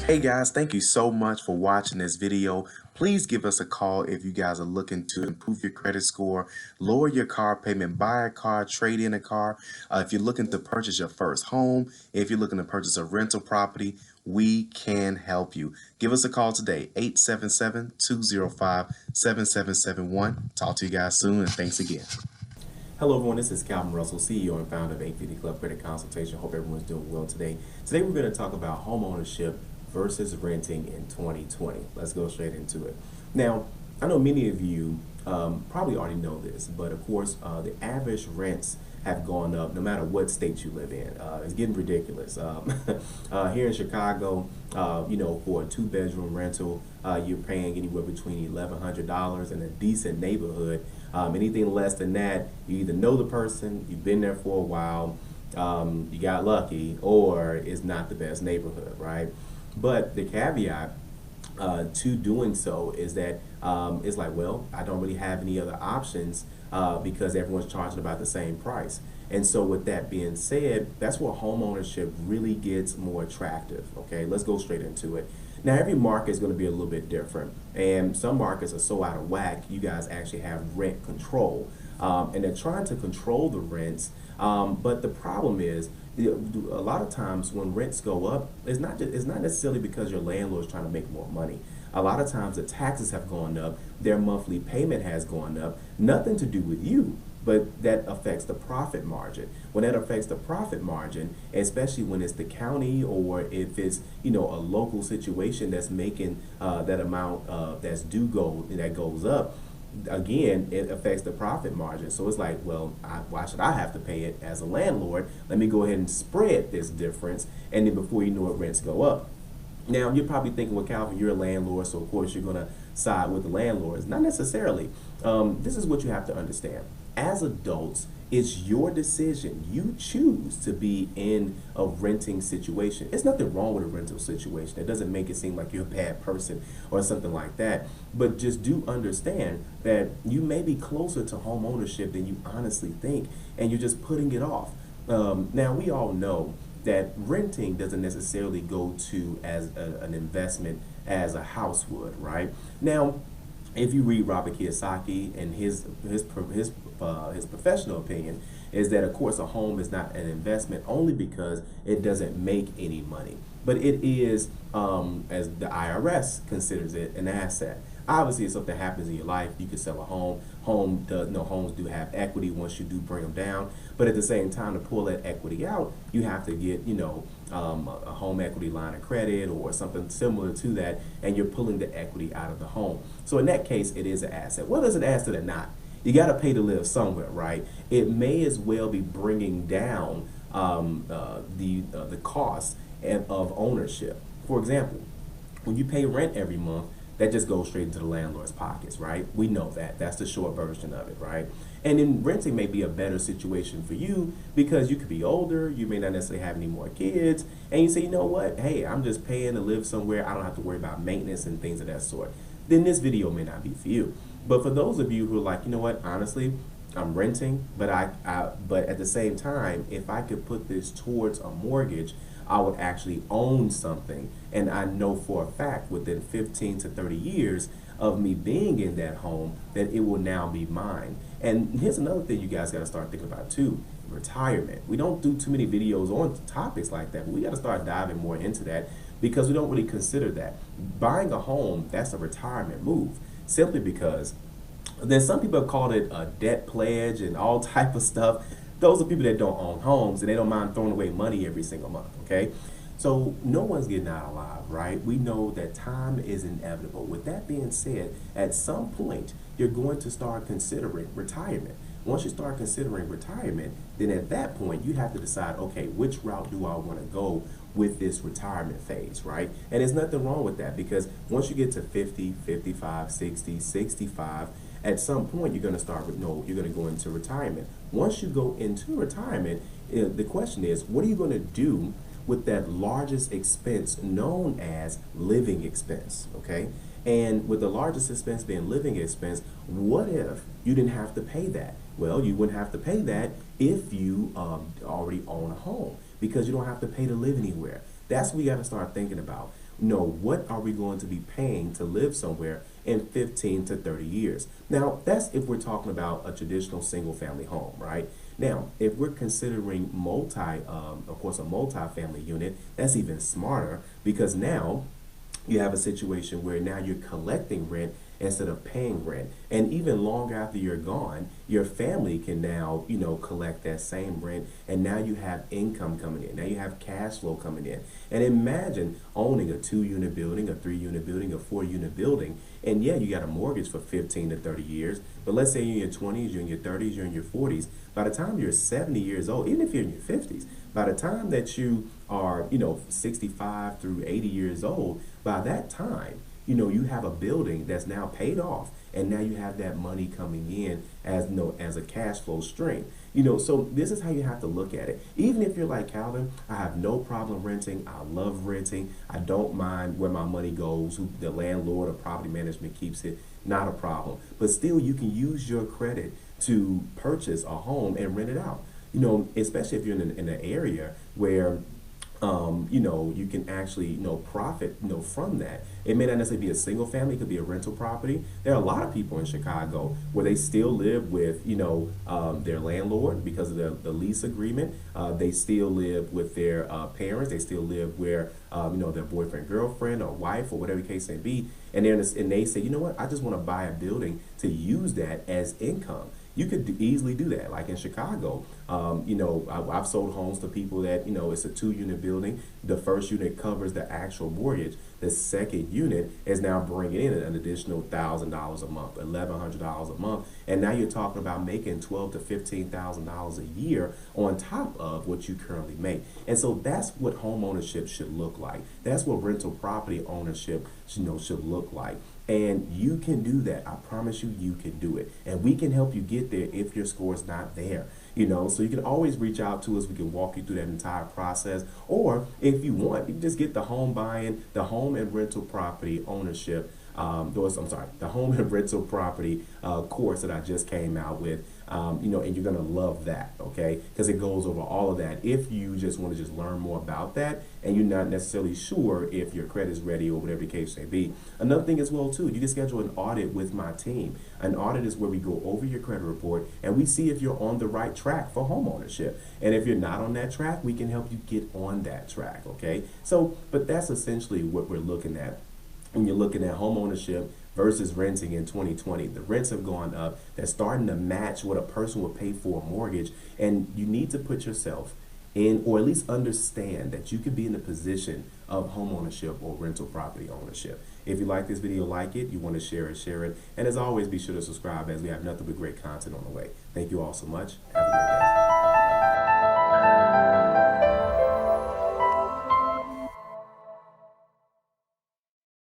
Hey guys, thank you so much for watching this video. Please give us a call if you guys are looking to improve your credit score, lower your car payment, buy a car, trade in a car. If you're looking to purchase your first home, if you're looking to purchase a rental property, we can help you. Give us a call today, 877-205-7771. Talk to you guys soon, and thanks again. Hello everyone, this is Calvin Russell, CEO and founder of 850 Club Credit Consultation. Hope everyone's doing well today. Today we're going to talk about home ownership versus renting in 2020. Let's go straight into it. Now, I know many of you probably already know this, but of course the average rents have gone up no matter what state you live in. It's getting ridiculous. Here in Chicago, for a two-bedroom rental, you're paying anywhere between $1,100 in a decent neighborhood. Anything less than that, you either know the person, you've been there for a while, you got lucky, or it's not the best neighborhood, right? But the caveat to doing so is that it's like, well, I don't really have any other options because everyone's charging about the same price. And so with that being said, that's where home ownership really gets more attractive. Okay, let's go straight into it. Now, every market is going to be a little bit different, and some markets are so out of whack, you guys actually have rent control, and they're trying to control the rents. But the problem is, a lot of times when rents go up, it's not necessarily because your landlord is trying to make more money. A lot of times the taxes have gone up, their monthly payment has gone up, nothing to do with you, but that affects the profit margin. When that affects the profit margin, especially when it's the county or if it's a local situation that's making that amount that's that goes up, again, it affects the profit margin. So it's like, well, why should I have to pay it as a landlord? Let me go ahead and spread this difference, and then before you know it, rents go up. Now, you're probably thinking, well, Calvin, you're a landlord, so of course you're going to side with the landlords. Not necessarily. This is what you have to understand. As adults, it's your decision. You choose to be in a renting situation. There's nothing wrong with a rental situation. It doesn't make it seem like you're a bad person or something like that. But just do understand that you may be closer to home ownership than you honestly think, and you're just putting it off. Now, we all know that renting doesn't necessarily go to as an investment as a house would, right? Now, if you read Robert Kiyosaki and his professional opinion is that, of course, a home is not an investment only because it doesn't make any money, but it is, as the IRS considers it, an asset. Obviously, if something happens in your life, you can sell a home. Homes do have equity once you do bring them down. But at the same time, to pull that equity out, you have to get, a home equity line of credit or something similar to that, and you're pulling the equity out of the home. So in that case, it is an asset. Whether it's an asset or not, you got to pay to live somewhere, right? It may as well be bringing down the cost of ownership. For example, when you pay rent every month, that just goes straight into the landlord's pockets, right? We know that. That's the short version of it, right? And then renting may be a better situation for you because you could be older, you may not necessarily have any more kids, and you say, you know what? Hey, I'm just paying to live somewhere. I don't have to worry about maintenance and things of that sort. Then this video may not be for you. But for those of you who are like, you know what? Honestly, I'm renting, but but at the same time, if I could put this towards a mortgage, I would actually own something. And I know for a fact within 15 to 30 years of me being in that home that it will now be mine. And here's another thing you guys got to start thinking about too: retirement. We don't do too many videos on topics like that, but we got to start diving more into that because we don't really consider that. Buying a home, that's a retirement move, simply because then some people have called it a debt pledge and all type of stuff. Those are people that don't own homes and they don't mind throwing away money every single month, okay? So no one's getting out alive, right? We know that time is inevitable. With that being said, at some point, you're going to start considering retirement. Once you start considering retirement, then at that point, you have to decide, okay, which route do I want to go with this retirement phase, right? And there's nothing wrong with that because once you get to 50, 55, 60, 65, at some point you're going to start with you're going to go into retirement. Once you go into retirement, the question is, what are you going to do with that largest expense known as living expense, okay? And with the largest expense being living expense, what if you didn't have to pay that? Well, you wouldn't have to pay that if you already own a home because you don't have to pay to live anywhere. That's what we got to start thinking about. what are we going to be paying to live somewhere in 15 to 30 years. Now, that's if we're talking about a traditional single family home, right? Now, if we're considering of course, a multi-family unit, that's even smarter because now you have a situation where now you're collecting rent instead of paying rent. And even long after you're gone, your family can now, collect that same rent. And now you have income coming in. Now you have cash flow coming in. And imagine owning a 2-unit building, a 3-unit building, a 4-unit building. And yeah, you got a mortgage for 15 to 30 years. But let's say you're in your 20s, you're in your 30s, you're in your 40s. By the time you're 70 years old, even if you're in your 50s, by the time that you are, 65 through 80 years old, by that time, you have a building that's now paid off, and now you have that money coming in as a cash flow stream. So this is how you have to look at it. Even if you're like Calvin, I have no problem renting. I love renting. I don't mind where my money goes, who the landlord or property management keeps it. Not a problem. But still, you can use your credit to purchase a home and rent it out. Especially if you're in an area where you can actually, profit, from that. It may not necessarily be a single family, it could be a rental property. There are a lot of people in Chicago where they still live with, their landlord because of the lease agreement. They still live with their parents. They still live where, their boyfriend, girlfriend, or wife, or whatever the case may be. And they say, you know what, I just want to buy a building to use that as income. You could easily do that. Like in Chicago, I've sold homes to people that, it's a 2-unit building. The first unit covers the actual mortgage. The second unit is now bringing in an additional $1,000 a month, $1,100 a month. And now you're talking about making $12,000 to $15,000 a year on top of what you currently make. And so that's what home ownership should look like. That's what rental property ownership should look like. And you can do that. I promise you, you can do it. And we can help you get there if your score is not there. So you can always reach out to us. We can walk you through that entire process. Or if you want, you can just get the home and rental property ownership, the home and rental property course that I just came out with. And you're going to love that, okay? Because it goes over all of that. If you just want to just learn more about that and you're not necessarily sure if your credit's ready or whatever the case may be. Another thing as well, too, you can schedule an audit with my team. An audit is where we go over your credit report and we see if you're on the right track for home ownership. And if you're not on that track, we can help you get on that track, okay? So, but that's essentially what we're looking at. When you're looking at home ownership versus renting in 2020, the rents have gone up. They're starting to match what a person would pay for a mortgage. And you need to put yourself in, or at least understand that you could be in a position of home ownership or rental property ownership. If you like this video, like it. You want to share it. And as always, be sure to subscribe as we have nothing but great content on the way. Thank you all so much. Have a great day.